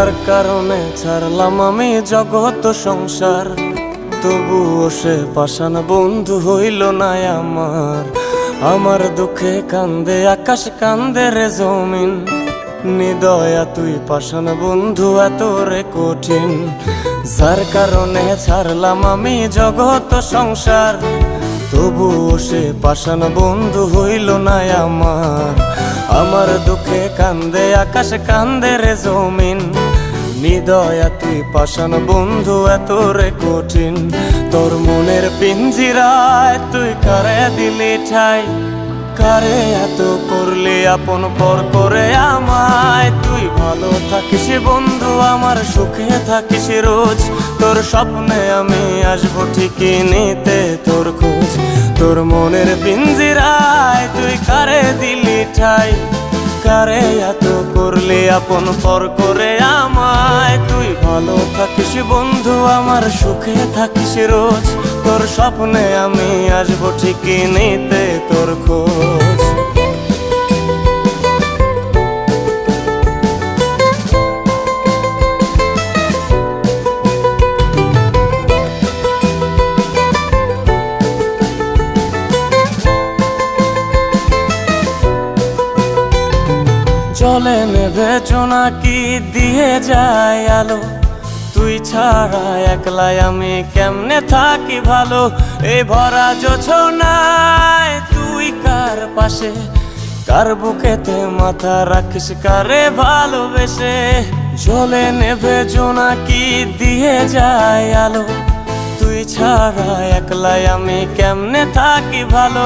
যার কারণে ছাড়লাম আমি জগৎ সংসার, তবুও সে পাষাণ বন্ধু হইল না আমার। আমার দুঃখে কান্দে আকাশ, কান্দে রে জমিন, নিদয়া তুই পাষাণ বন্ধু এত রে কঠিন। যার কারণে ছাড়লাম আমি জগৎ সংসার, তবুও সে পাষাণ বন্ধু হইল না আমার। আমার দুঃখে কান্দে আকাশ, কান্দে রে জমিন, নিদয়া তুই পাষাণ বন্ধু এত রে কঠিন। তোর মনের পিঞ্জিরায় তুই কারে দিলি ঠাই, কারে এত করলি আপন পর করে আমায়। তুই ভালো থাকিস বন্ধু আমার, সুখে থাকিস রোজ, তোর স্বপ্নে আমি আসবো ঠিকই নিতে তোর খোঁজ। তোর মনের পিঞ্জিরায় তুই কারে দিলি ঠাই, কারে এত করলি আপন পর করে আমায়। তুই ভালো থাকিস বন্ধু আমার, সুখে থাকিস রোজ, তোর স্বপ্নে আমি আসবো ঠিকই নিতে তোর খোঁজ। জলে নেভে চোনাকি দিয়ে যায় আলো, তুই ছাড়া একলাই আমি কেমনে থাকি ভালো। এই ভরা জোছনায় তুই কার পাশে, কার বুকেতে মাথা রাখিস কারে ভালোবেসে। জলে নেভে জোনাকি দিয়ে যায় আলো, তুই ছাড়া একলাই আমি কেমনে থাকি ভালো।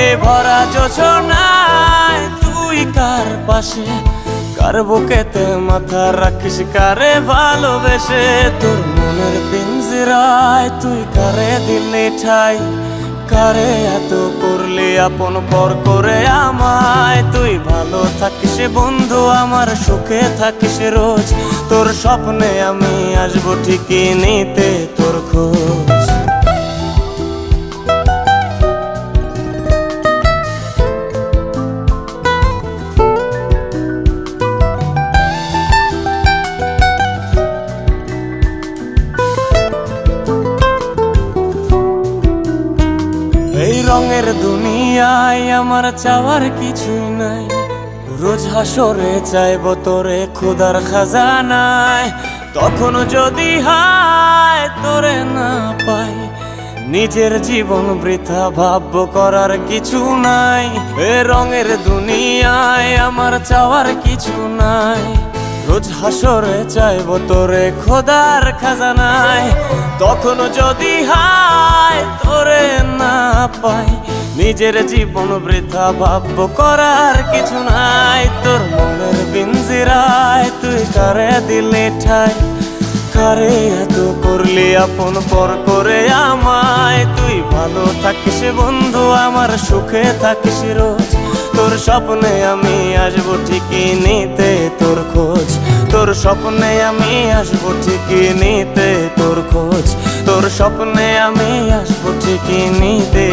এই ভরা জোছনায় তুই কার পাশে, কার বুকেতে মাথা রাখিস কারে ভালোবেসে। তোর মনের পিঞ্জিরায় তুই কারে দিলি ঠাই, কারে এত করলি আপন পর করে আমায়। তুই ভালো থাকিস বন্ধু আমার, সুখে থাকিস রোজ, তোর স্বপ্নে আমি আসবো ঠিকই নিতে তোর খোঁজ। এই রঙের দুনিয়ায় আমার চাওয়ার কিছুই নাই, রোজ হাসরে চাইব তোরে খোদার খাজানায়। তখন যদি হায় তোরে না পাই, নিজের জীবন বৃথা ভাবব করার কিছু নাই। এ রঙের দুনিয়ায় আমার চাওয়ার কিছু নাই, রোজ হাসরে চাইব তোরে খোদার খাজানায়। তখন যদি হায় তোরে না পাই, নিজের জীবন বৃথা ভাবব করার কিছু নাই। তোর মনের পিঞ্জিরায় তুই কারে দিলি ঠাই, কারে এত করলি আপন পর করে আমায়। তুই ভালো থাকিস বন্ধু আমার, সুখে থাকিস রোজ, তোর স্বপ্নে আমি আসবো ঠিকই নিতে তোর খোঁজ। তোর স্বপ্নে আমি আসবো ঠিকই নিতে তোর খোঁজ, তোর স্বপ্নে আমি আসবো ঠিকই নিতে।